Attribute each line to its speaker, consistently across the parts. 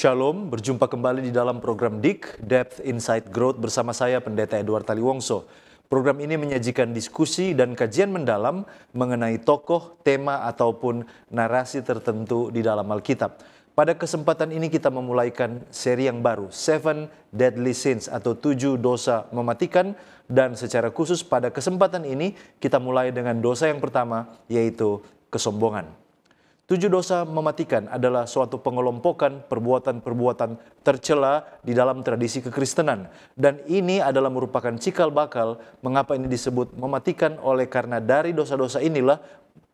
Speaker 1: Shalom, berjumpa kembali di dalam program DIK, Depth Insight Growth bersama saya Pendeta Edward Taliwongso. Program ini menyajikan diskusi dan kajian mendalam mengenai tokoh, tema ataupun narasi tertentu di dalam Alkitab. Pada kesempatan ini kita memulaikan seri yang baru, Seven Deadly Sins atau 7 dosa mematikan, dan secara khusus pada kesempatan ini kita mulai dengan dosa yang pertama, yaitu kesombongan. 7 dosa mematikan adalah suatu pengelompokan perbuatan-perbuatan tercela di dalam tradisi kekristenan. Dan ini adalah merupakan cikal bakal mengapa ini disebut mematikan, oleh karena dari dosa-dosa inilah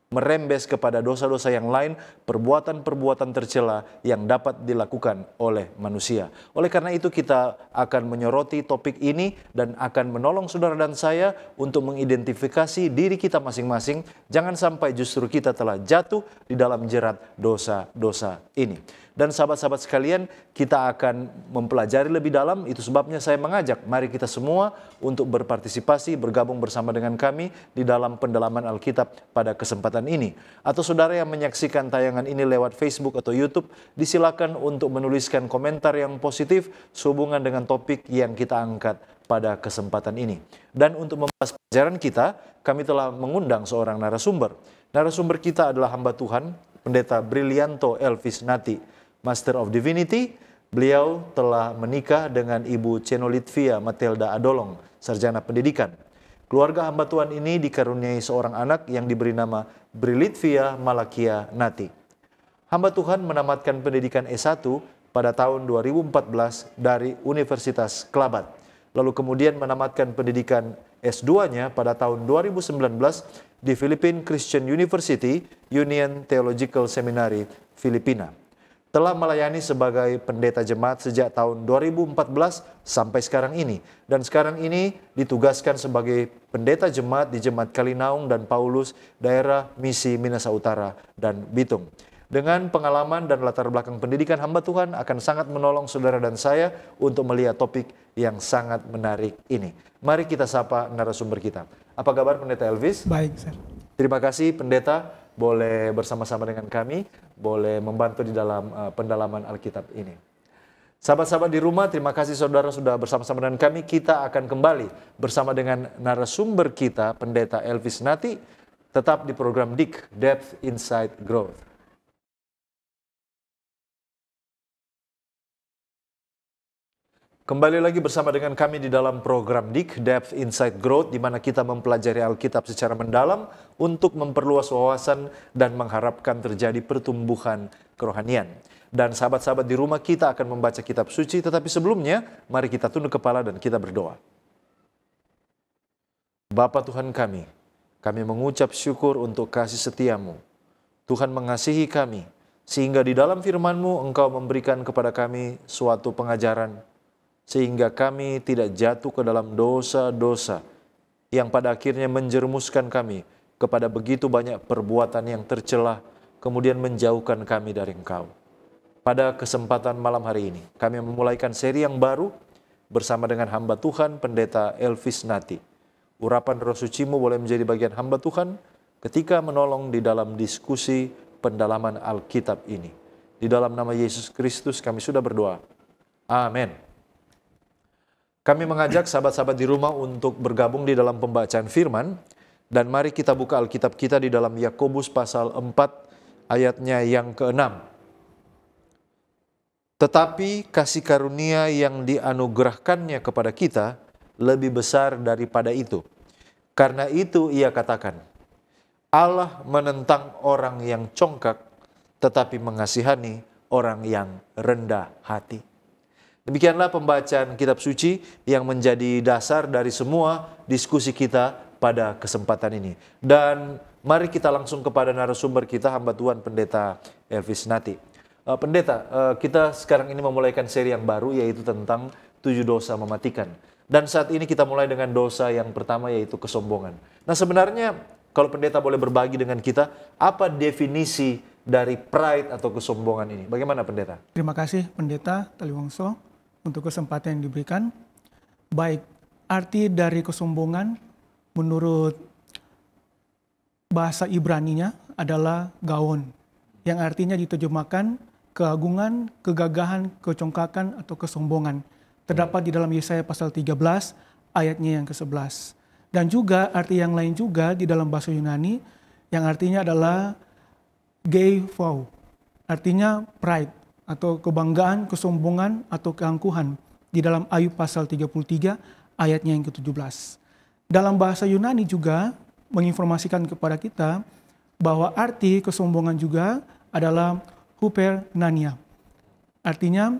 Speaker 1: merembes kepada dosa-dosa yang lain, perbuatan-perbuatan tercela yang dapat dilakukan oleh manusia. Oleh karena itu kita akan menyoroti topik ini dan akan menolong saudara dan saya untuk mengidentifikasi diri kita masing-masing. Jangan sampai justru kita telah jatuh di dalam jerat dosa-dosa ini. Dan sahabat-sahabat sekalian, kita akan mempelajari lebih dalam. Itu sebabnya saya mengajak mari kita semua untuk berpartisipasi, bergabung bersama dengan kami di dalam pendalaman Alkitab pada kesempatan ini. Atau saudara yang menyaksikan tayangan ini lewat Facebook atau YouTube, disilakan untuk menuliskan komentar yang positif sehubungan dengan topik yang kita angkat pada kesempatan ini. Dan untuk membahas pelajaran kita, kami telah mengundang seorang narasumber. Narasumber kita adalah hamba Tuhan, Pendeta Brilianto Elvis Nati, Master of Divinity. Beliau telah menikah dengan Ibu Cenolitvia Matelda Adolong, sarjana pendidikan. Keluarga hamba Tuhan ini dikaruniai seorang anak yang diberi nama Brilitvia Malakia Nati. Hamba Tuhan menamatkan pendidikan S1 pada tahun 2014 dari Universitas Kelabat. Lalu kemudian menamatkan pendidikan S2-nya pada tahun 2019 di Philippine Christian University, Union Theological Seminary, Filipina. Telah melayani sebagai pendeta jemaat sejak tahun 2014 sampai sekarang ini. Dan sekarang ini ditugaskan sebagai pendeta jemaat di Jemaat Kalinaung dan Paulus, daerah Misi Minasa Utara dan Bitung. Dengan pengalaman dan latar belakang pendidikan, hamba Tuhan akan sangat menolong saudara dan saya untuk melihat topik yang sangat menarik ini. Mari kita sapa narasumber kita. Apa kabar Pendeta Elvis?
Speaker 2: Baik, Sir.
Speaker 1: Terima kasih Pendeta boleh bersama-sama dengan kami, boleh membantu di dalam pendalaman Alkitab ini. Sahabat-sahabat di rumah, terima kasih saudara sudah bersama-sama dengan kami. Kita akan kembali bersama dengan narasumber kita, Pendeta Elvis Nati, tetap di program DIK, Depth Insight Growth. Kembali lagi bersama dengan kami di dalam program DIK, Depth Insight Growth, di mana kita mempelajari Alkitab secara mendalam untuk memperluas wawasan dan mengharapkan terjadi pertumbuhan kerohanian. Dan sahabat-sahabat di rumah, kita akan membaca kitab suci, tetapi sebelumnya mari kita tunduk kepala dan kita berdoa. Bapa Tuhan kami mengucap syukur untuk kasih setiamu. Tuhan mengasihi kami, sehingga di dalam firman-Mu Engkau memberikan kepada kami suatu pengajaran, sehingga kami tidak jatuh ke dalam dosa-dosa yang pada akhirnya menjerumuskan kami kepada begitu banyak perbuatan yang tercela, kemudian menjauhkan kami dari Engkau. Pada kesempatan malam hari ini, kami memulaikan seri yang baru bersama dengan hamba Tuhan, Pendeta Elvis Nati. Urapan Roh Suci-Mu boleh menjadi bagian hamba Tuhan ketika menolong di dalam diskusi pendalaman Alkitab ini. Di dalam nama Yesus Kristus kami sudah berdoa. Amin. Kami mengajak sahabat-sahabat di rumah untuk bergabung di dalam pembacaan firman. Dan mari kita buka Alkitab kita di dalam Yakobus pasal 4 ayatnya yang ke-6. Tetapi kasih karunia yang dianugerahkannya kepada kita lebih besar daripada itu. Karena itu ia katakan, Allah menentang orang yang congkak, tetapi mengasihani orang yang rendah hati. Demikianlah pembacaan kitab suci yang menjadi dasar dari semua diskusi kita pada kesempatan ini. Dan mari kita langsung kepada narasumber kita, hamba Tuhan Pendeta Elvis Nati. Pendeta, kita sekarang ini memulaikan seri yang baru, yaitu tentang 7 dosa mematikan. Dan saat ini kita mulai dengan dosa yang pertama, yaitu kesombongan. Nah sebenarnya kalau pendeta boleh berbagi dengan kita, apa definisi dari pride atau kesombongan ini? Bagaimana Pendeta?
Speaker 2: Terima kasih Pendeta Taliwongso untuk kesempatan yang diberikan. Baik, arti dari kesombongan menurut bahasa Ibraninya adalah gaon, yang artinya diterjemahkan keagungan, kegagahan, kecongkakan, atau kesombongan. Terdapat di dalam Yesaya pasal 13 ayatnya yang ke-11. Dan juga arti yang lain juga di dalam bahasa Yunani yang artinya adalah geifou. Artinya pride atau kebanggaan, kesombongan, atau keangkuhan di dalam Ayub pasal 33 ayatnya yang ke-17. Dalam bahasa Yunani juga menginformasikan kepada kita bahwa arti kesombongan juga adalah hupernania. Artinya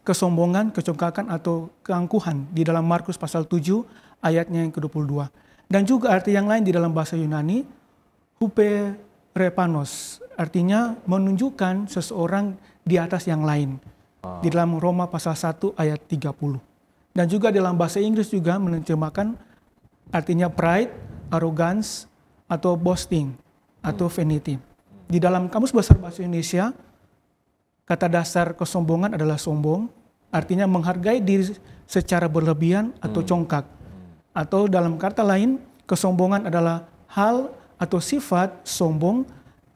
Speaker 2: kesombongan, kecongkakan, atau keangkuhan di dalam Markus pasal 7 ayatnya yang ke-22. Dan juga arti yang lain di dalam bahasa Yunani, huperepanos, artinya menunjukkan seseorang di atas yang lain. Di dalam Roma pasal 1 ayat 30. Dan juga dalam bahasa Inggris juga menerjemahkan artinya pride, arrogance, atau boasting, atau vanity. Di dalam Kamus Besar Bahasa Indonesia, kata dasar kesombongan adalah sombong, artinya menghargai diri secara berlebihan atau congkak. Atau dalam kata lain, kesombongan adalah hal atau sifat sombong,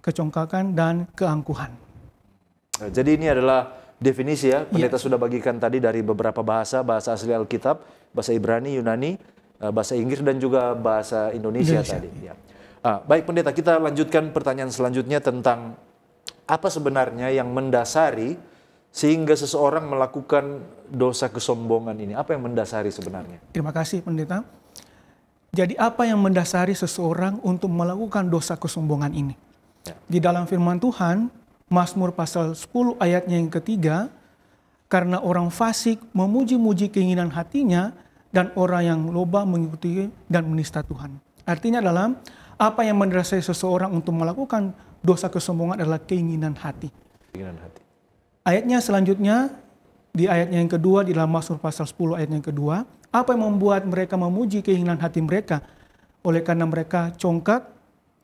Speaker 2: kecongkakan, dan keangkuhan.
Speaker 1: Jadi ini adalah definisi ya, pendeta sudah bagikan tadi dari beberapa bahasa asli Alkitab, bahasa Ibrani, Yunani, bahasa Inggris, dan juga bahasa Indonesia. Tadi. Ya. Baik pendeta, kita lanjutkan pertanyaan selanjutnya tentang apa sebenarnya yang mendasari sehingga seseorang melakukan dosa kesombongan ini. Apa yang mendasari sebenarnya?
Speaker 2: Terima kasih pendeta. Jadi apa yang mendasari seseorang untuk melakukan dosa kesombongan ini? Ya. Di dalam firman Tuhan, Mazmur pasal 10 ayatnya yang ketiga, karena orang fasik memuji-muji keinginan hatinya dan orang yang loba mengikuti dan menista Tuhan. Artinya adalah apa yang mendasari seseorang untuk melakukan dosa kesombongan adalah keinginan hati. Keinginan hati. Ayatnya selanjutnya, di ayatnya yang kedua, di dalam Mazmur pasal 10 ayatnya yang kedua, apa yang membuat mereka memuji keinginan hati mereka? Oleh karena mereka congkak,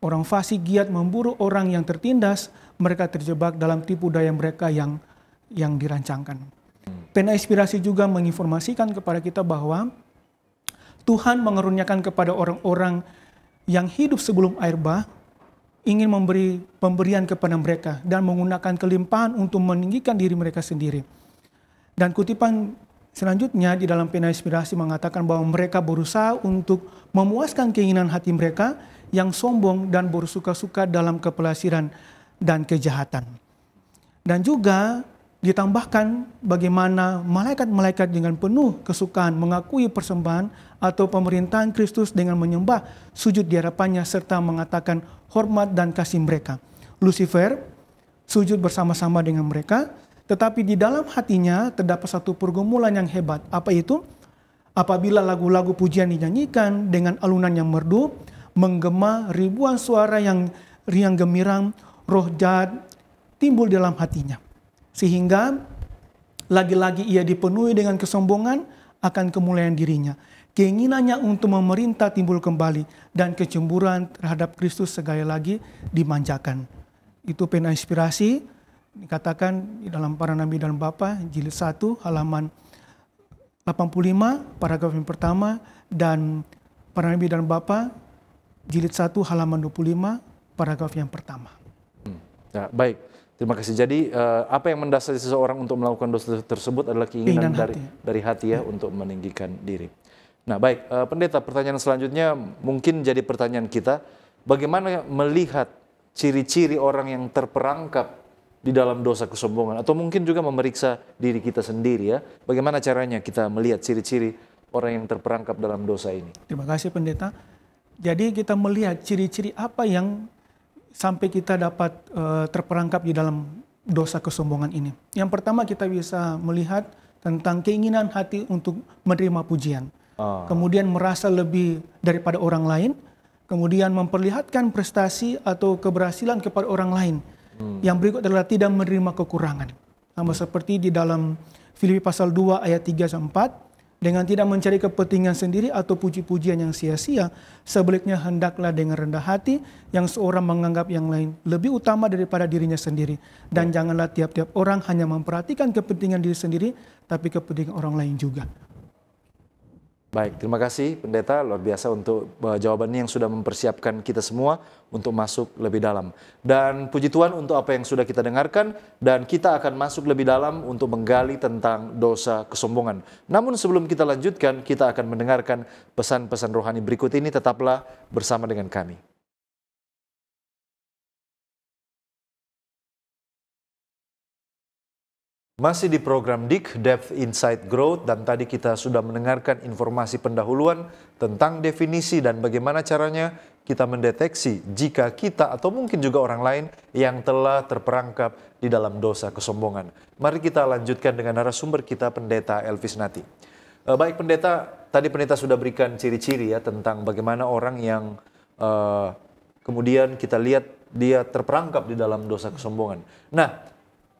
Speaker 2: orang fasik giat memburu orang yang tertindas, mereka terjebak dalam tipu daya mereka yang dirancangkan. Pena Inspirasi juga menginformasikan kepada kita bahwa Tuhan mengaruniakan kepada orang-orang yang hidup sebelum air bah, ingin memberi pemberian kepada mereka dan menggunakan kelimpahan untuk meninggikan diri mereka sendiri. Dan kutipan selanjutnya di dalam Pena Inspirasi mengatakan bahwa mereka berusaha untuk memuaskan keinginan hati mereka yang sombong dan bersuka-suka dalam kepelasiran dan kejahatan. Dan juga ditambahkan bagaimana malaikat-malaikat dengan penuh kesukaan mengakui persembahan atau pemerintahan Kristus dengan menyembah, sujud di hadapannya serta mengatakan hormat dan kasih mereka. Lucifer sujud bersama-sama dengan mereka, tetapi di dalam hatinya terdapat satu pergumulan yang hebat. Apa itu? Apabila lagu-lagu pujian dinyanyikan dengan alunan yang merdu, menggema ribuan suara yang riang gembirang, roh jahat timbul dalam hatinya. Sehingga lagi-lagi ia dipenuhi dengan kesombongan akan kemuliaan dirinya. Keinginannya untuk memerintah timbul kembali dan kecemburuan terhadap Kristus sekali lagi dimanjakan. Itu Pena Inspirasi dikatakan di dalam Para Nabi dan Bapa jilid 1 halaman 85 paragraf yang pertama dan Para Nabi dan Bapa jilid 1 halaman 25 paragraf yang pertama.
Speaker 1: Ya, baik. Terima kasih. Jadi apa yang mendasari seseorang untuk melakukan dosa tersebut adalah keinginan dari hati ya, untuk meninggikan diri. Nah baik, pendeta, pertanyaan selanjutnya mungkin jadi pertanyaan kita, bagaimana melihat ciri-ciri orang yang terperangkap di dalam dosa kesombongan, atau mungkin juga memeriksa diri kita sendiri ya, bagaimana caranya kita melihat ciri-ciri orang yang terperangkap dalam dosa ini? Terima kasih pendeta. Jadi kita melihat ciri-ciri apa yang sampai kita dapat terperangkap di dalam dosa kesombongan ini. Yang pertama kita bisa melihat tentang keinginan hati untuk menerima pujian. Kemudian merasa lebih daripada orang lain. Kemudian memperlihatkan prestasi atau keberhasilan kepada orang lain. Yang berikut adalah tidak menerima kekurangan. Sama seperti di dalam Filipi pasal 2 ayat 3-4. Dengan tidak mencari kepentingan sendiri atau puji-pujian yang sia-sia, sebaliknya hendaklah dengan rendah hati yang seorang menganggap yang lain lebih utama daripada dirinya sendiri. Dan janganlah tiap-tiap orang hanya memperhatikan kepentingan diri sendiri, tapi kepentingan orang lain juga. Baik, terima kasih Pendeta, luar biasa untuk jawabannya yang sudah mempersiapkan kita semua untuk masuk lebih dalam. Dan puji Tuhan untuk apa yang sudah kita dengarkan, dan kita akan masuk lebih dalam untuk menggali tentang dosa kesombongan. Namun sebelum kita lanjutkan, kita akan mendengarkan pesan-pesan rohani berikut ini, tetaplah bersama dengan kami. Masih di program DIK, Depth Insight Growth, dan tadi kita sudah mendengarkan informasi pendahuluan tentang definisi dan bagaimana caranya kita mendeteksi jika kita atau mungkin juga orang lain yang telah terperangkap di dalam dosa kesombongan. Mari kita lanjutkan dengan narasumber kita, Pendeta Elvis Nati. Baik Pendeta, tadi Pendeta sudah berikan ciri-ciri ya tentang bagaimana orang yang kemudian kita lihat dia terperangkap di dalam dosa kesombongan. Nah,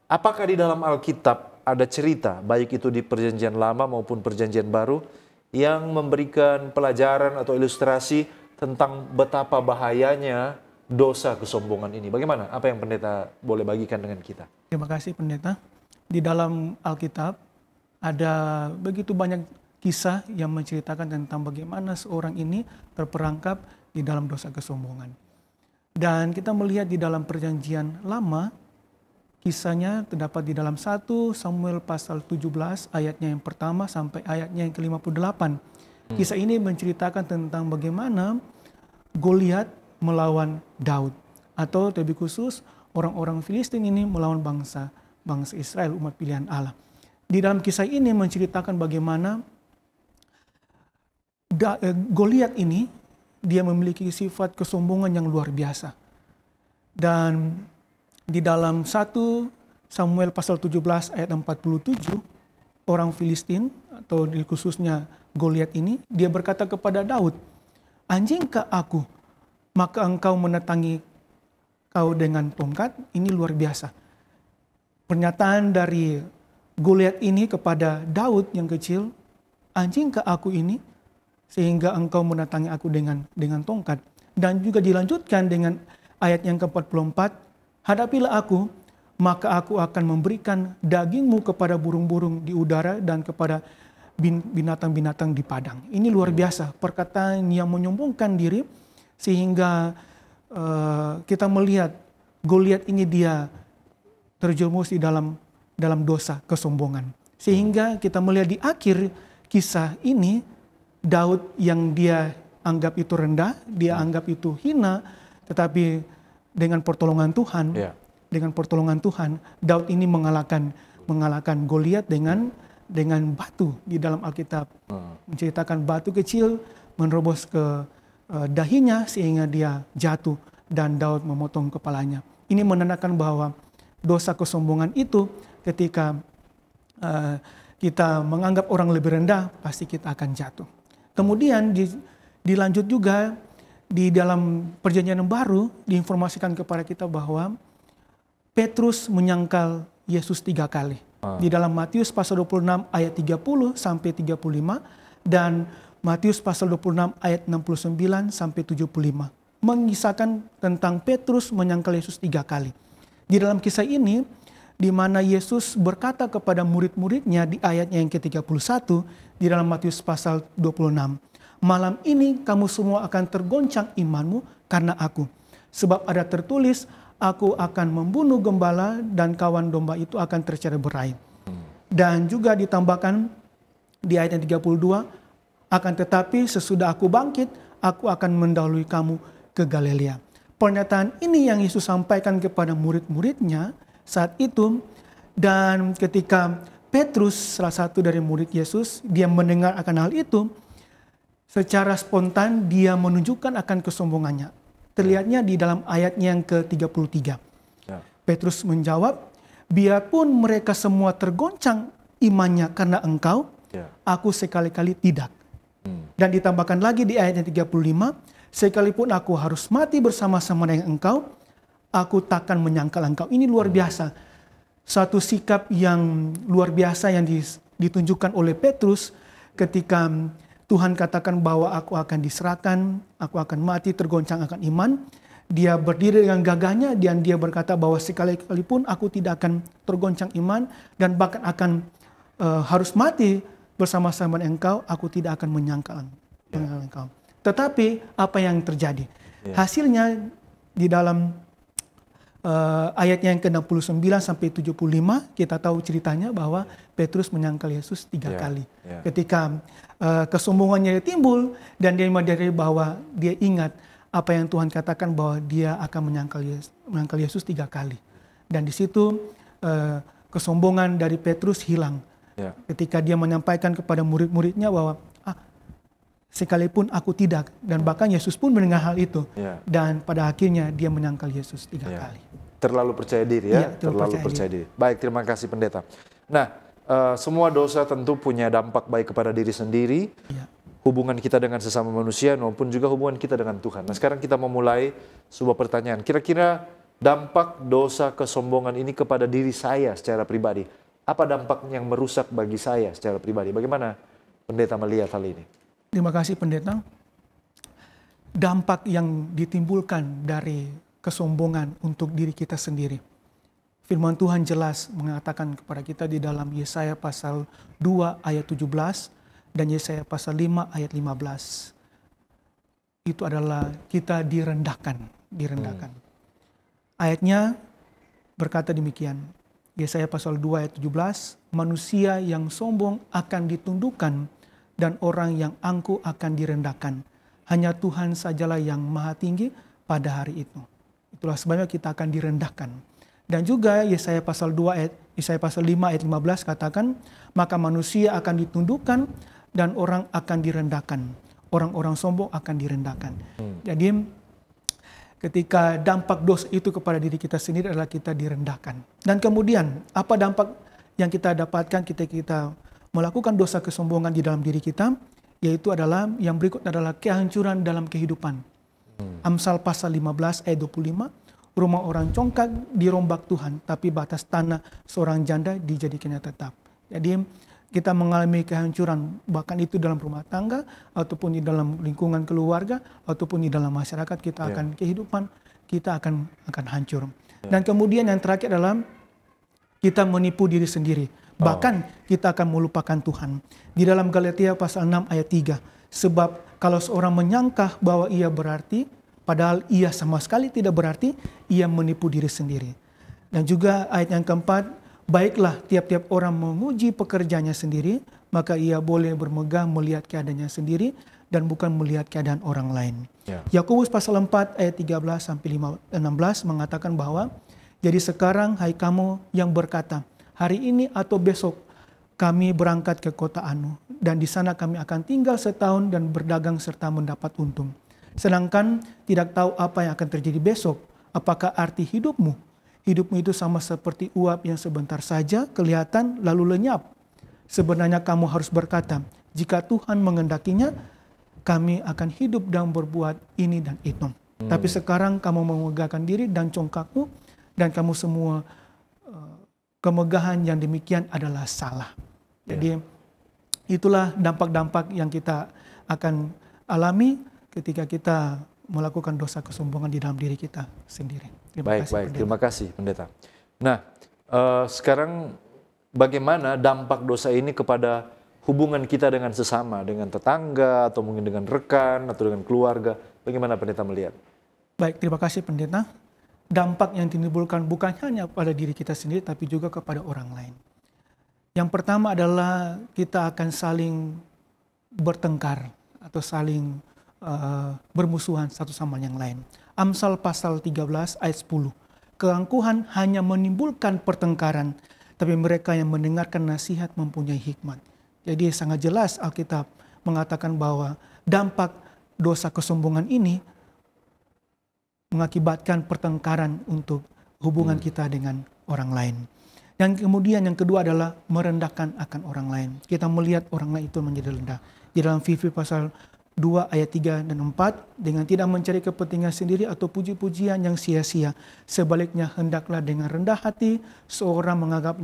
Speaker 1: apakah di dalam Alkitab ada cerita, baik itu di Perjanjian Lama maupun Perjanjian Baru, yang memberikan pelajaran atau ilustrasi tentang betapa bahayanya dosa kesombongan ini? Bagaimana? Apa yang Pendeta boleh bagikan dengan kita?
Speaker 2: Terima kasih Pendeta. Di dalam Alkitab ada begitu banyak kisah yang menceritakan tentang bagaimana seorang ini terperangkap di dalam dosa kesombongan. Dan kita melihat di dalam Perjanjian Lama, kisahnya terdapat di dalam 1 Samuel pasal 17 ayatnya yang pertama sampai ayatnya yang ke-58. Kisah ini menceritakan tentang bagaimana Goliat melawan Daud. Atau lebih khusus orang-orang Filistin ini melawan bangsa Israel, umat pilihan Allah. Di dalam kisah ini menceritakan bagaimana Goliat ini dia memiliki sifat kesombongan yang luar biasa. Dan di dalam 1 Samuel pasal 17 ayat 47, orang Filistin atau khususnya Goliat ini, dia berkata kepada Daud, "Anjingkah aku, maka engkau menetangi kau dengan tongkat?" Ini luar biasa. Pernyataan dari Goliat ini kepada Daud yang kecil, "Anjingkah aku ini, sehingga engkau menetangi aku dengan tongkat?" Dan juga dilanjutkan dengan ayat yang ke-44, "Hadapilah aku, maka aku akan memberikan dagingmu kepada burung-burung di udara dan kepada binatang-binatang di padang." Ini luar biasa, perkataan yang menyombongkan diri, sehingga kita melihat Goliat ini dia terjerumus di dalam dosa kesombongan. Sehingga kita melihat di akhir kisah ini, Daud yang dia anggap itu rendah, dia anggap itu hina, tetapi dengan pertolongan Tuhan, Daud ini mengalahkan Goliat dengan batu. Di dalam Alkitab menceritakan batu kecil menerobos ke dahinya sehingga dia jatuh dan Daud memotong kepalanya. Ini menandakan bahwa dosa kesombongan itu ketika kita menganggap orang lebih rendah, pasti kita akan jatuh. Kemudian dilanjut juga di dalam Perjanjian Baru diinformasikan kepada kita bahwa Petrus menyangkal Yesus 3 kali. Di dalam Matius pasal 26 ayat 30 sampai 35 dan Matius pasal 26 ayat 69 sampai 75. Mengisahkan tentang Petrus menyangkal Yesus 3 kali. Di dalam kisah ini, di mana Yesus berkata kepada murid-muridnya di ayatnya yang ke-31 di dalam Matius pasal 26. "Malam ini kamu semua akan tergoncang imanmu karena aku. Sebab ada tertulis, aku akan membunuh gembala dan kawan domba itu akan tercerai-berai." Dan juga ditambahkan di ayat yang 32, "Akan tetapi sesudah aku bangkit, aku akan mendahului kamu ke Galilea." Pernyataan ini yang Yesus sampaikan kepada murid-muridnya saat itu. Dan ketika Petrus, salah satu dari murid Yesus, dia mendengar akan hal itu, secara spontan dia menunjukkan akan kesombongannya. Terlihatnya di dalam ayatnya yang ke-33. Petrus menjawab, "Biarpun mereka semua tergoncang imannya karena engkau, aku sekali-kali tidak." Dan ditambahkan lagi di ayat yang 35, "Sekalipun aku harus mati bersama-sama dengan engkau, aku takkan menyangkal engkau." Ini luar biasa. Satu sikap yang luar biasa yang ditunjukkan oleh Petrus ketika Tuhan katakan bahwa aku akan diserahkan, aku akan mati tergoncang akan iman. Dia berdiri dengan gagahnya dan dia berkata bahwa sekalipun aku tidak akan tergoncang iman dan bahkan akan harus mati bersama-sama engkau, aku tidak akan menyangkal engkau. Tetapi apa yang terjadi? Hasilnya di dalam ayat yang ke-69 sampai 75 kita tahu ceritanya bahwa Petrus menyangkal Yesus 3 kali. Ketika kesombongannya timbul dan dia menyadari bahwa dia ingat apa yang Tuhan katakan bahwa dia akan menyangkal Yesus 3 kali. Dan di situ kesombongan dari Petrus hilang. Ketika dia menyampaikan kepada murid-muridnya bahwa sekalipun aku tidak, dan bahkan Yesus pun mendengar hal itu. Dan pada akhirnya dia menyangkal Yesus 3 kali.
Speaker 1: Terlalu percaya diri ya, terlalu percaya diri. Baik, terima kasih pendeta. Nah, semua dosa tentu punya dampak baik kepada diri sendiri, hubungan kita dengan sesama manusia maupun juga hubungan kita dengan Tuhan. Nah, sekarang kita memulai sebuah pertanyaan. Kira-kira dampak dosa kesombongan ini kepada diri saya secara pribadi, apa dampak yang merusak bagi saya secara pribadi? Bagaimana pendeta melihat hal ini?
Speaker 2: Terima kasih pendeta. Dampak yang ditimbulkan dari kesombongan untuk diri kita sendiri. Firman Tuhan jelas mengatakan kepada kita di dalam Yesaya pasal 2 ayat 17 dan Yesaya pasal 5 ayat 15. Itu adalah kita direndahkan. Ayatnya berkata demikian. Yesaya pasal 2 ayat 17, manusia yang sombong akan ditundukkan dan orang yang angkuh akan direndahkan. Hanya Tuhan sajalah yang maha tinggi pada hari itu. Itulah sebabnya kita akan direndahkan. Dan juga Yesaya pasal 5 ayat 15 katakan, maka manusia akan ditundukkan dan orang akan direndahkan. Orang-orang sombong akan direndahkan. Jadi ketika dampak dosa itu kepada diri kita sendiri adalah kita direndahkan. Dan kemudian apa dampak yang kita dapatkan ketika kita melakukan dosa kesombongan di dalam diri kita? Yaitu adalah yang berikut adalah kehancuran dalam kehidupan. Amsal pasal 15 ayat 25, rumah orang congkak dirombak Tuhan, tapi batas tanah seorang janda dijadikannya tetap. Jadi kita mengalami kehancuran, bahkan itu dalam rumah tangga, ataupun di dalam lingkungan keluarga, ataupun di dalam masyarakat kita akan kehidupan, kita akan hancur. Dan kemudian yang terakhir adalah kita menipu diri sendiri. Bahkan kita akan melupakan Tuhan. Di dalam Galatia pasal 6 ayat 3, sebab kalau seorang menyangka bahwa ia berarti, padahal ia sama sekali tidak berarti, ia menipu diri sendiri. Dan juga ayat yang keempat, baiklah tiap-tiap orang menguji pekerjaannya sendiri, maka ia boleh bermegah melihat keadaannya sendiri dan bukan melihat keadaan orang lain. Yakobus pasal 4 ayat 13 sampai 16 mengatakan bahwa, jadi sekarang hai kamu yang berkata, hari ini atau besok kami berangkat ke kota Anu, dan di sana kami akan tinggal setahun dan berdagang serta mendapat untung. Sedangkan tidak tahu apa yang akan terjadi besok. Apakah arti hidupmu? Hidupmu itu sama seperti uap yang sebentar saja kelihatan lalu lenyap. Sebenarnya kamu harus berkata, jika Tuhan mengendakinya, kami akan hidup dan berbuat ini dan itu. Tapi sekarang kamu memegahkan diri dan congkakmu, dan kamu semua kemegahan yang demikian adalah salah. Jadi itulah dampak-dampak yang kita akan alami ketika kita melakukan dosa kesombongan di dalam diri kita sendiri.
Speaker 1: Baik, terima kasih pendeta. Nah, sekarang bagaimana dampak dosa ini kepada hubungan kita dengan sesama, dengan tetangga, atau mungkin dengan rekan, atau dengan keluarga? Bagaimana pendeta melihat?
Speaker 2: Baik, terima kasih pendeta. Dampak yang ditimbulkan bukan hanya pada diri kita sendiri, tapi juga kepada orang lain. Yang pertama adalah kita akan saling bertengkar atau saling bermusuhan satu sama yang lain. Amsal pasal 13 ayat 10. Keangkuhan hanya menimbulkan pertengkaran, tapi mereka yang mendengarkan nasihat mempunyai hikmat. Jadi sangat jelas Alkitab mengatakan bahwa dampak dosa kesombongan ini mengakibatkan pertengkaran untuk hubungan kita dengan orang lain. Dan kemudian yang kedua adalah merendahkan akan orang lain. Kita melihat orang lain itu menjadi rendah. Di dalam Filipi pasal 2 ayat 3 dan 4, dengan tidak mencari kepentingan sendiri atau puji-pujian yang sia-sia. Sebaliknya hendaklah dengan rendah hati seorang menganggap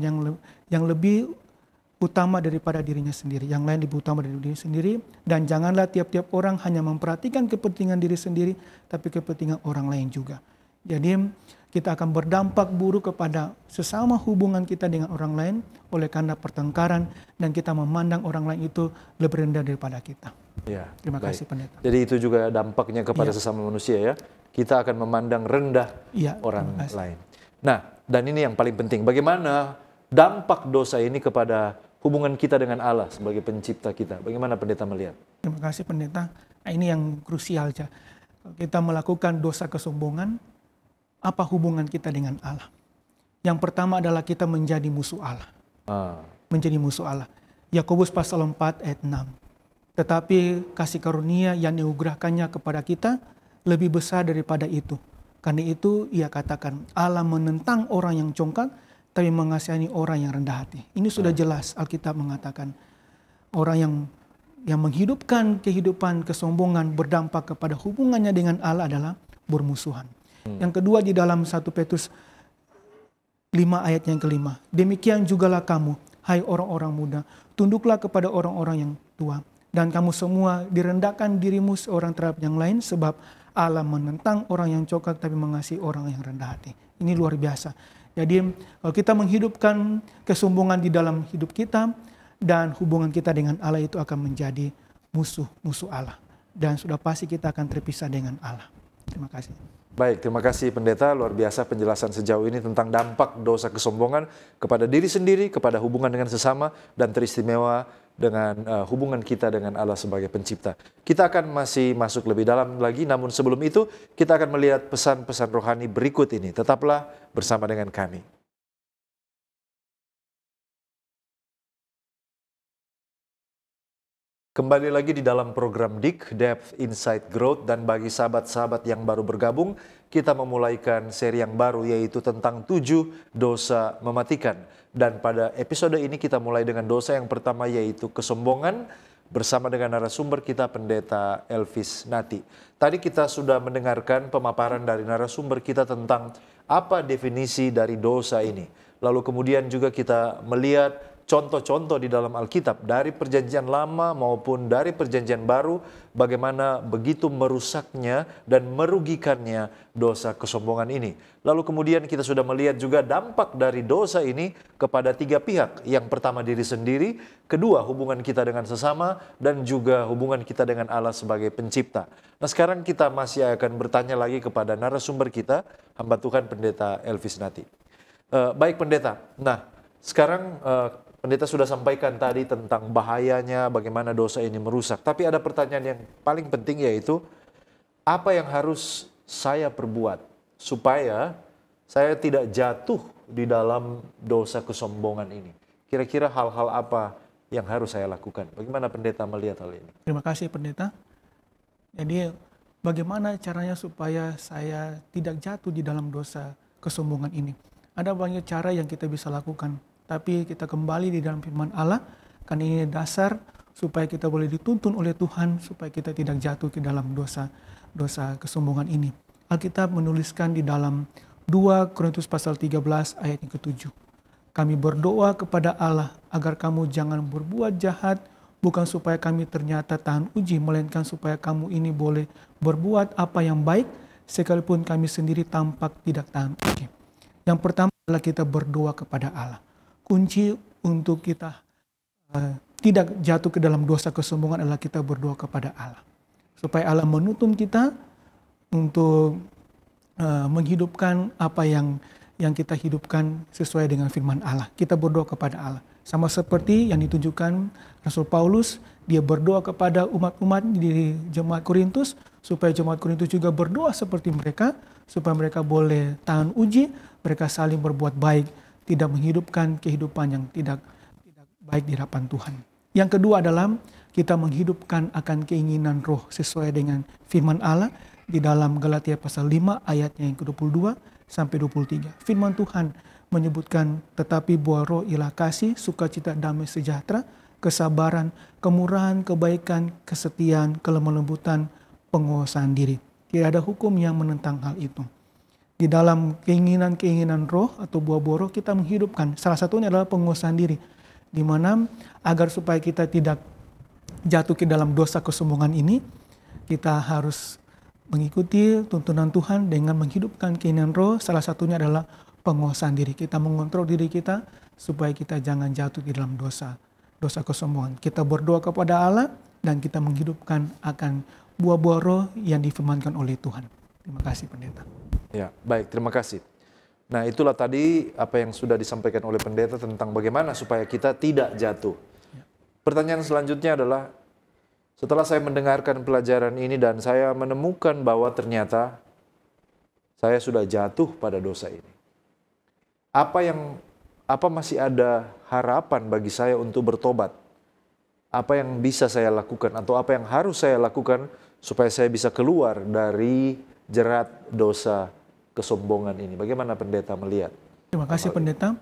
Speaker 2: yang lebih utama daripada dirinya sendiri. Yang lain lebih utama dari diri sendiri. Dan janganlah tiap-tiap orang hanya memperhatikan kepentingan diri sendiri, tapi kepentingan orang lain juga. Jadi kita akan berdampak buruk kepada sesama hubungan kita dengan orang lain oleh karena pertengkaran dan kita memandang orang lain itu lebih rendah daripada kita.
Speaker 1: Ya,
Speaker 2: Terima kasih pendeta.
Speaker 1: Jadi itu juga dampaknya kepada sesama manusia ya. Kita akan memandang rendah orang lain. Nah, dan ini yang paling penting. Bagaimana dampak dosa ini kepada hubungan kita dengan Allah sebagai pencipta kita? Bagaimana pendeta melihat?
Speaker 2: Terima kasih pendeta. Nah, ini yang krusial. Kalau kita melakukan dosa kesombongan, apa hubungan kita dengan Allah? Yang pertama adalah kita menjadi musuh Allah. Menjadi musuh Allah. Yakobus pasal 4 ayat 6. Tetapi kasih karunia yang dianugerahkannya kepada kita lebih besar daripada itu. Karena itu ia katakan Allah menentang orang yang congkak tapi mengasihani orang yang rendah hati. Ini sudah jelas Alkitab mengatakan orang yang menghidupkan kehidupan kesombongan berdampak kepada hubungannya dengan Allah adalah bermusuhan. Yang kedua di dalam 1 Petrus 5 ayat yang kelima. Demikian jugalah kamu, hai orang-orang muda, tunduklah kepada orang-orang yang tua. Dan kamu semua direndahkan dirimu seorang terhadap yang lain sebab Allah menentang orang yang congkak tapi mengasihi orang yang rendah hati. Ini luar biasa. Jadi kalau kita menghidupkan kesombongan di dalam hidup kita dan hubungan kita dengan Allah itu akan menjadi musuh Allah. Dan sudah pasti kita akan terpisah dengan Allah. Terima kasih.
Speaker 1: Baik, terima kasih pendeta. Luar biasa penjelasan sejauh ini tentang dampak dosa kesombongan kepada diri sendiri, kepada hubungan dengan sesama, dan teristimewa dengan hubungan kita dengan Allah sebagai pencipta. Kita akan masih masuk lebih dalam lagi, namun sebelum itu kita akan melihat pesan-pesan rohani berikut ini. Tetaplah bersama dengan kami. Kembali lagi di dalam program DIK, Depth Insight Growth, dan bagi sahabat-sahabat yang baru bergabung, kita memulaikan seri yang baru yaitu tentang 7 dosa mematikan. Dan pada episode ini kita mulai dengan dosa yang pertama yaitu kesombongan bersama dengan narasumber kita Pendeta Elvis Nati. Tadi kita sudah mendengarkan pemaparan dari narasumber kita tentang apa definisi dari dosa ini. Lalu kemudian juga kita melihat contoh-contoh di dalam Alkitab dari perjanjian lama maupun dari perjanjian baru bagaimana begitu merusaknya dan merugikannya dosa kesombongan ini. Lalu kemudian kita sudah melihat juga dampak dari dosa ini kepada 3 pihak. Yang pertama diri sendiri, kedua hubungan kita dengan sesama, dan juga hubungan kita dengan Allah sebagai pencipta. Nah sekarang kita masih akan bertanya lagi kepada narasumber kita, hamba Tuhan Pendeta Elvis Nati. Baik pendeta, nah sekarang pendeta sudah sampaikan tadi tentang bahayanya bagaimana dosa ini merusak. Tapi ada pertanyaan yang paling penting yaitu apa yang harus saya perbuat supaya saya tidak jatuh di dalam dosa kesombongan ini. Kira-kira hal-hal apa yang harus saya lakukan? Bagaimana pendeta melihat hal ini?
Speaker 2: Terima kasih pendeta. Jadi bagaimana caranya supaya saya tidak jatuh di dalam dosa kesombongan ini? Ada banyak cara yang kita bisa lakukan. Tapi kita kembali di dalam firman Allah, karena ini dasar supaya kita boleh dituntun oleh Tuhan, supaya kita tidak jatuh ke dalam dosa kesombongan ini. Alkitab menuliskan di dalam 2 Korintus pasal 13 ayat yang ke-7. Kami berdoa kepada Allah agar kamu jangan berbuat jahat, bukan supaya kami ternyata tahan uji, melainkan supaya kamu ini boleh berbuat apa yang baik, sekalipun kami sendiri tampak tidak tahan uji. Yang pertama adalah kita berdoa kepada Allah. Kunci untuk kita tidak jatuh ke dalam dosa kesombongan adalah kita berdoa kepada Allah. Supaya Allah menuntun kita untuk menghidupkan apa yang kita hidupkan sesuai dengan firman Allah. Kita berdoa kepada Allah. Sama seperti yang ditunjukkan Rasul Paulus, dia berdoa kepada umat-umat di jemaat Korintus, supaya jemaat Korintus juga berdoa seperti mereka, supaya mereka boleh tahan uji, mereka saling berbuat baik, tidak menghidupkan kehidupan yang tidak baik di hadapan Tuhan. Yang kedua adalah kita menghidupkan akan keinginan roh sesuai dengan firman Allah di dalam Galatia pasal 5 ayatnya yang ke-22 sampai 23. Firman Tuhan menyebutkan, tetapi buah roh ialah kasih, sukacita, damai sejahtera, kesabaran, kemurahan, kebaikan, kesetiaan, kelemah lembutan, penguasaan diri. Tidak ada hukum yang menentang hal itu. Di dalam keinginan-keinginan roh atau buah-buah roh kita menghidupkan. Salah satunya adalah penguasaan diri. Di mana agar supaya kita tidak jatuh ke dalam dosa kesombongan ini, kita harus mengikuti tuntunan Tuhan dengan menghidupkan keinginan roh. Salah satunya adalah penguasaan diri. Kita mengontrol diri kita supaya kita jangan jatuh di dalam dosa kesombongan. Kita berdoa kepada Allah dan kita menghidupkan akan buah-buah roh yang difirmankan oleh Tuhan. Terima kasih pendeta.
Speaker 1: Ya, baik, terima kasih. Nah, itulah tadi apa yang sudah disampaikan oleh pendeta tentang bagaimana supaya kita tidak jatuh. Pertanyaan selanjutnya adalah, setelah saya mendengarkan pelajaran ini dan saya menemukan bahwa ternyata saya sudah jatuh pada dosa ini. Apa masih ada harapan bagi saya untuk bertobat? Apa yang bisa saya lakukan atau apa yang harus saya lakukan supaya saya bisa keluar dari jerat dosa kesombongan ini? Bagaimana pendeta melihat?
Speaker 2: Terima kasih pendeta.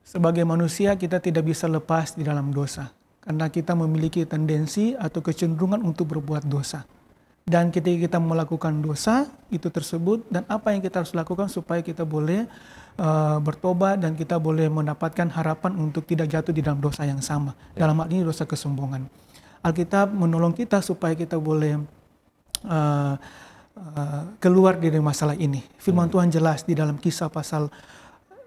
Speaker 2: Sebagai manusia kita tidak bisa lepas di dalam dosa. Karena kita memiliki tendensi atau kecenderungan untuk berbuat dosa. Dan ketika kita melakukan dosa itu tersebut, dan apa yang kita harus lakukan supaya kita boleh bertobat dan kita boleh mendapatkan harapan untuk tidak jatuh di dalam dosa yang sama. Dalam hal ini dosa kesombongan. Alkitab menolong kita supaya kita boleh keluar dari masalah ini. Firman Tuhan jelas di dalam Kisah pasal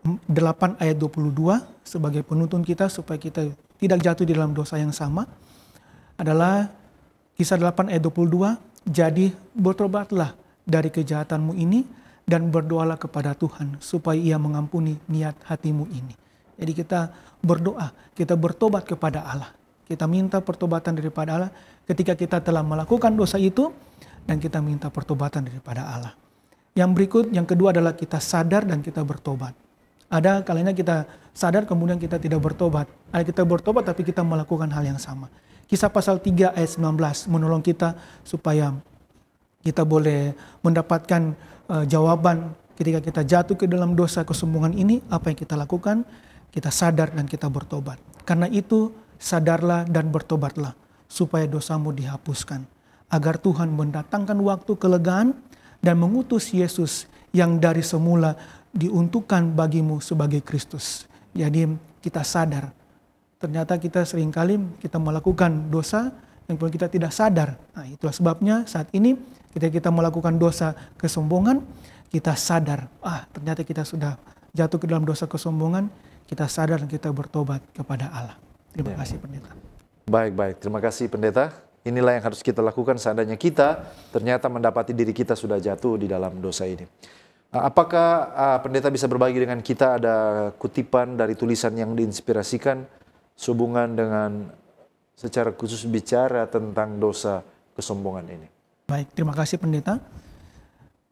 Speaker 2: 8 ayat 22 sebagai penuntun kita supaya kita tidak jatuh di dalam dosa yang sama adalah Kisah 8 ayat 22, jadi bertobatlah dari kejahatanmu ini dan berdoalah kepada Tuhan supaya Ia mengampuni niat hatimu ini. Jadi kita berdoa, kita bertobat kepada Allah. Kita minta pertobatan daripada Allah ketika kita telah melakukan dosa itu dan kita minta pertobatan daripada Allah. Yang berikut, yang kedua adalah kita sadar dan kita bertobat. Ada kalanya kita sadar kemudian kita tidak bertobat. Ada kita bertobat tapi kita melakukan hal yang sama. Kisah pasal 3 ayat 19 menolong kita supaya kita boleh mendapatkan jawaban ketika kita jatuh ke dalam dosa kesombongan ini. Apa yang kita lakukan? Kita sadar dan kita bertobat. Karena itu sadarlah dan bertobatlah supaya dosamu dihapuskan. Agar Tuhan mendatangkan waktu kelegaan dan mengutus Yesus yang dari semula diuntukkan bagimu sebagai Kristus. Jadi kita sadar. Ternyata kita seringkali kita melakukan dosa yang kita tidak sadar. Nah, itulah sebabnya saat ini ketika kita melakukan dosa kesombongan, kita sadar. Ternyata kita sudah jatuh ke dalam dosa kesombongan. Kita sadar dan kita bertobat kepada Allah. Terima kasih pendeta.
Speaker 1: Baik. Terima kasih pendeta. Inilah yang harus kita lakukan seandainya kita ternyata mendapati diri kita sudah jatuh di dalam dosa ini. Apakah pendeta bisa berbagi dengan kita ada kutipan dari tulisan yang diinspirasikan sehubungan dengan secara khusus bicara tentang dosa kesombongan ini?
Speaker 2: Baik, terima kasih pendeta.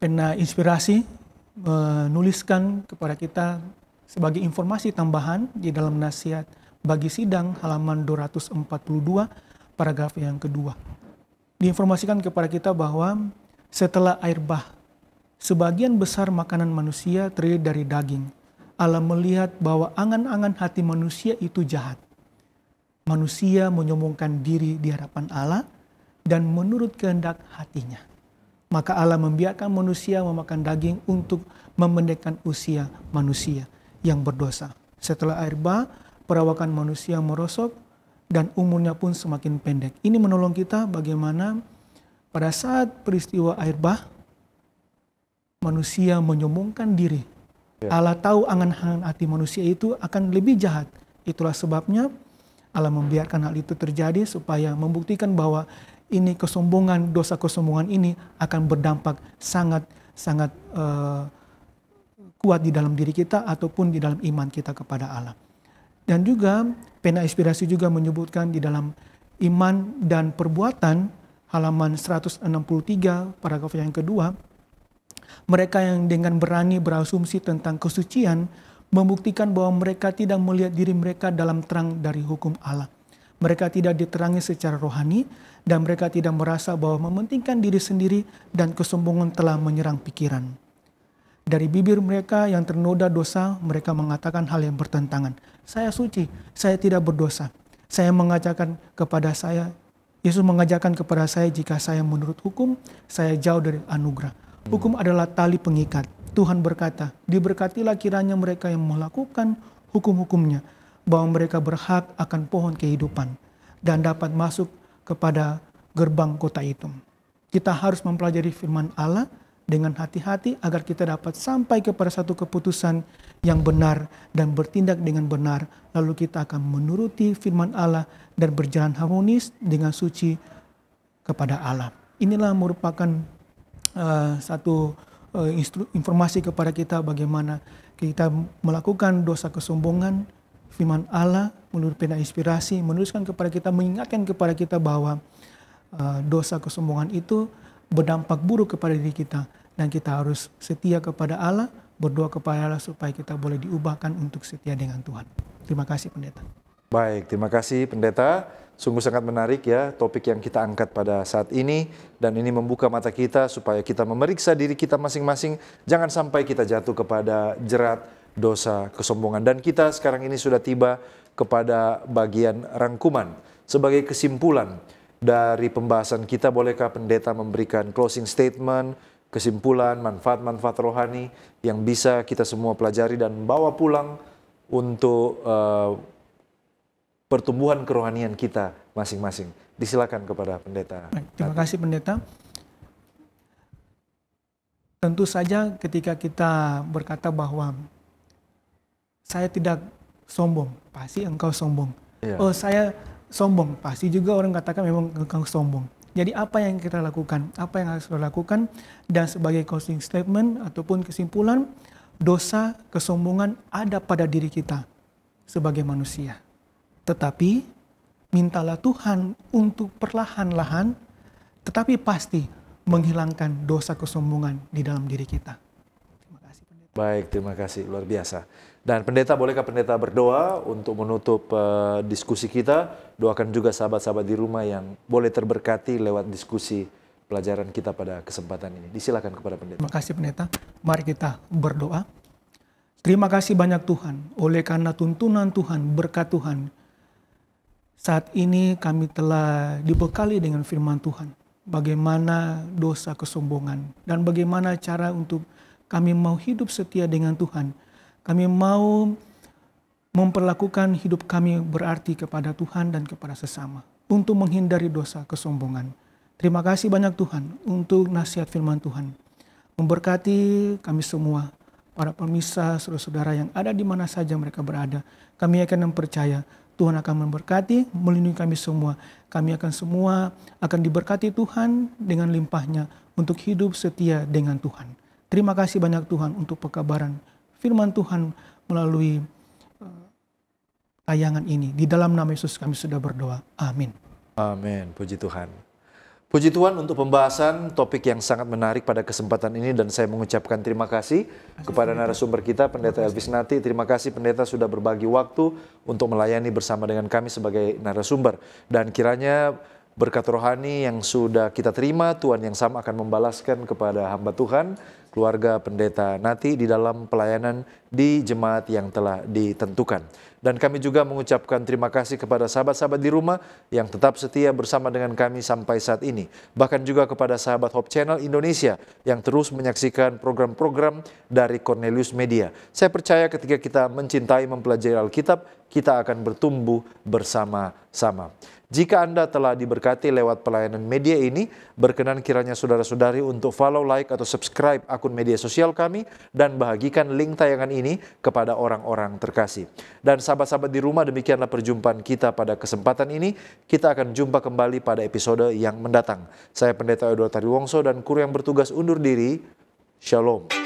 Speaker 2: Pena inspirasi menuliskan kepada kita sebagai informasi tambahan di dalam nasihat bagi sidang halaman 242 paragraf yang kedua. Diinformasikan kepada kita bahwa setelah air bah, sebagian besar makanan manusia terdiri dari daging. Allah melihat bahwa angan-angan hati manusia itu jahat. Manusia menyombongkan diri di hadapan Allah dan menurut kehendak hatinya. Maka Allah membiarkan manusia memakan daging untuk memendekkan usia manusia yang berdosa. Setelah air bah, perawakan manusia merosot dan umurnya pun semakin pendek. Ini menolong kita bagaimana pada saat peristiwa air bah, manusia menyombongkan diri. Allah tahu angan-angan hati manusia itu akan lebih jahat. Itulah sebabnya Allah membiarkan hal itu terjadi supaya membuktikan bahwa ini kesombongan, dosa kesombongan ini akan berdampak sangat kuat di dalam diri kita ataupun di dalam iman kita kepada Allah. Dan juga pena inspirasi juga menyebutkan di dalam iman dan perbuatan halaman 163 paragraf yang kedua, mereka yang dengan berani berasumsi tentang kesucian membuktikan bahwa mereka tidak melihat diri mereka dalam terang dari hukum Allah. Mereka tidak diterangi secara rohani dan mereka tidak merasa bahwa mementingkan diri sendiri dan kesombongan telah menyerang pikiran. Dari bibir mereka yang ternoda dosa, mereka mengatakan hal yang bertentangan. Saya suci, saya tidak berdosa. Yesus mengajarkan kepada saya jika saya menurut hukum, saya jauh dari anugerah. Hukum adalah tali pengikat. Tuhan berkata, diberkatilah kiranya mereka yang melakukan hukum-hukumnya, bahwa mereka berhak akan pohon kehidupan dan dapat masuk kepada gerbang kota itu. Kita harus mempelajari firman Allah dengan hati-hati agar kita dapat sampai kepada satu keputusan yang benar dan bertindak dengan benar. Lalu kita akan menuruti firman Allah dan berjalan harmonis dengan suci kepada Allah. Inilah merupakan satu informasi kepada kita bagaimana kita melakukan dosa kesombongan. Firman Allah menurut pena inspirasi menuliskan kepada kita, mengingatkan kepada kita bahwa dosa kesombongan itu berdampak buruk kepada diri kita. Dan kita harus setia kepada Allah, berdoa kepada Allah supaya kita boleh diubahkan untuk setia dengan Tuhan. Terima kasih Pendeta.
Speaker 1: Baik, terima kasih Pendeta. Sungguh sangat menarik ya topik yang kita angkat pada saat ini. Dan ini membuka mata kita supaya kita memeriksa diri kita masing-masing. Jangan sampai kita jatuh kepada jerat dosa kesombongan. Dan kita sekarang ini sudah tiba kepada bagian rangkuman. Sebagai kesimpulan dari pembahasan kita, bolehkah Pendeta memberikan closing statement, kesimpulan, manfaat-manfaat rohani yang bisa kita semua pelajari dan bawa pulang untuk pertumbuhan kerohanian kita masing-masing. Disilakan kepada Pendeta.
Speaker 2: Baik, terima kasih Pendeta. Tentu saja ketika kita berkata bahwa saya tidak sombong, pasti engkau sombong.
Speaker 1: Iya.
Speaker 2: Oh, saya sombong, pasti juga orang katakan memang engkau sombong. Jadi apa yang kita lakukan? Apa yang harus kita lakukan? Dan sebagai closing statement ataupun kesimpulan, dosa kesombongan ada pada diri kita sebagai manusia. Tetapi mintalah Tuhan untuk perlahan-lahan, tetapi pasti menghilangkan dosa kesombongan di dalam diri kita. Terima kasih Pendeta.
Speaker 1: Baik, terima kasih. Luar biasa. Dan Pendeta, bolehkah Pendeta berdoa untuk menutup diskusi kita? Doakan juga sahabat-sahabat di rumah yang boleh terberkati lewat diskusi pelajaran kita pada kesempatan ini. Disilakan kepada Pendeta.
Speaker 2: Terima kasih Pendeta. Mari kita berdoa. Terima kasih banyak Tuhan, oleh karena tuntunan Tuhan, berkat Tuhan. Saat ini kami telah dibekali dengan firman Tuhan. Bagaimana dosa kesombongan dan bagaimana cara untuk kami mau hidup setia dengan Tuhan. Kami mau memperlakukan hidup kami berarti kepada Tuhan dan kepada sesama untuk menghindari dosa kesombongan. Terima kasih banyak Tuhan untuk nasihat firman Tuhan. Memberkati kami semua, para pemirsa, saudara-saudara yang ada di mana saja mereka berada. Kami akan mempercaya Tuhan akan memberkati, melindungi kami semua. Kami akan semua akan diberkati Tuhan dengan limpahnya untuk hidup setia dengan Tuhan. Terima kasih banyak Tuhan untuk pekabaran firman Tuhan melalui tayangan ini. Di dalam nama Yesus kami sudah berdoa. Amin.
Speaker 1: Amin. Puji Tuhan. Puji Tuhan untuk pembahasan topik yang sangat menarik pada kesempatan ini, dan saya mengucapkan terima kasih kepada narasumber kita, Pendeta Elvis Nati. Terima kasih Pendeta sudah berbagi waktu untuk melayani bersama dengan kami sebagai narasumber. Dan kiranya berkat rohani yang sudah kita terima, Tuhan yang sama akan membalaskan kepada hamba Tuhan, keluarga Pendeta Nati di dalam pelayanan di jemaat yang telah ditentukan. Dan kami juga mengucapkan terima kasih kepada sahabat-sahabat di rumah yang tetap setia bersama dengan kami sampai saat ini. Bahkan juga kepada sahabat Hope Channel Indonesia yang terus menyaksikan program-program dari Cornelius Media. Saya percaya ketika kita mencintai mempelajari Alkitab, kita akan bertumbuh bersama-sama. Jika Anda telah diberkati lewat pelayanan media ini, berkenan kiranya saudara-saudari untuk follow, like, atau subscribe akun media sosial kami dan bagikan link tayangan ini kepada orang-orang terkasih. Dan sahabat-sahabat di rumah, demikianlah perjumpaan kita pada kesempatan ini. Kita akan jumpa kembali pada episode yang mendatang. Saya Pendeta Edward Taliwongso dan kru yang bertugas undur diri. Shalom.